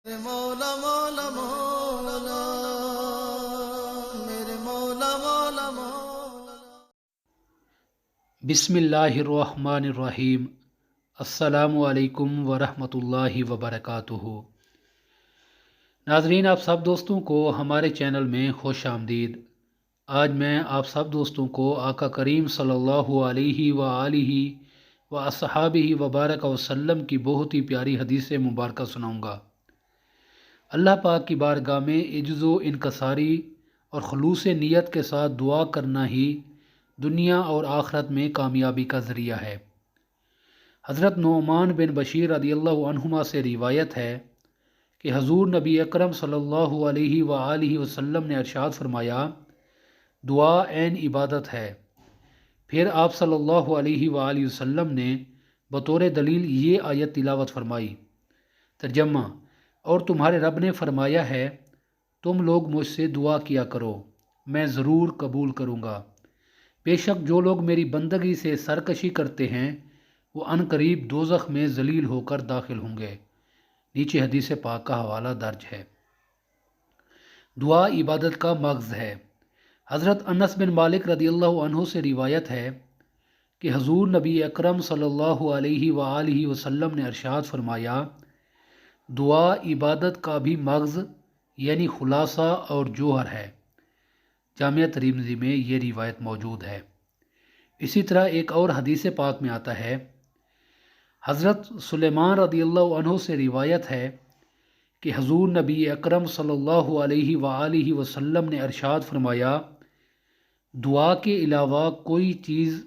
مولا مولا مولا میرے مولا مولا مولا۔ بسم اللہ الرحمن الرحیم۔ السلام علیکم ورحمۃ اللہ وبرکاتہ۔ ناظرین، آپ سب دوستوں کو ہمارے چینل میں خوش آمدید۔ آج میں آپ سب دوستوں کو آقا کریم صلی اللہ علیہ وآلہ واصحابہ وبارک وسلم کی بہت ہی پیاری حدیث مبارکہ سناؤں گا۔ اللہ پاک کی بارگاہ میں عجز و انکساری اور خلوص نیت کے ساتھ دعا کرنا ہی دنیا اور آخرت میں کامیابی کا ذریعہ ہے۔ حضرت نعمان بن بشیر رضی اللہ عنہما سے روایت ہے کہ حضور نبی اکرم صلی اللہ علیہ وآلہ وسلم نے ارشاد فرمایا، دعا عین عبادت ہے۔ پھر آپ صلی اللہ علیہ وآلہ وسلم نے بطور دلیل یہ آیت تلاوت فرمائی۔ ترجمہ: اور تمہارے رب نے فرمایا ہے، تم لوگ مجھ سے دعا کیا کرو، میں ضرور قبول کروں گا۔ بے شک جو لوگ میری بندگی سے سرکشی کرتے ہیں وہ عن قریب دوزخ میں ذلیل ہو کر داخل ہوں گے۔ نیچے حدیث پاک کا حوالہ درج ہے۔ دعا عبادت کا مغز ہے۔ حضرت انس بن مالک رضی اللہ عنہ سے روایت ہے کہ حضور نبی اکرم صلی اللہ علیہ وآلہ وسلم نے ارشاد فرمایا، دعا عبادت کا بھی مغز یعنی خلاصہ اور جوہر ہے۔ جامعہ ترمذی میں یہ روایت موجود ہے۔ اسی طرح ایک اور حدیث پاک میں آتا ہے، حضرت سلیمان رضی اللہ عنہ سے روایت ہے کہ حضور نبی اکرم صلی اللہ علیہ وآلہ وسلم نے ارشاد فرمایا، دعا کے علاوہ کوئی چیز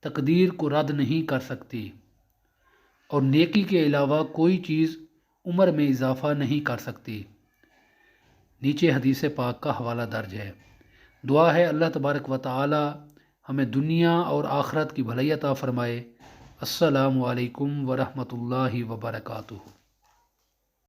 تقدیر کو رد نہیں کر سکتی، اور نیکی کے علاوہ کوئی چیز عمر میں اضافہ نہیں کر سکتی۔ نیچے حدیث پاک کا حوالہ درج ہے۔ دعا ہے اللہ تبارک و تعالی ہمیں دنیا اور آخرت کی بھلائی عطا فرمائے۔ السلام علیکم ورحمۃ اللہ وبرکاتہ۔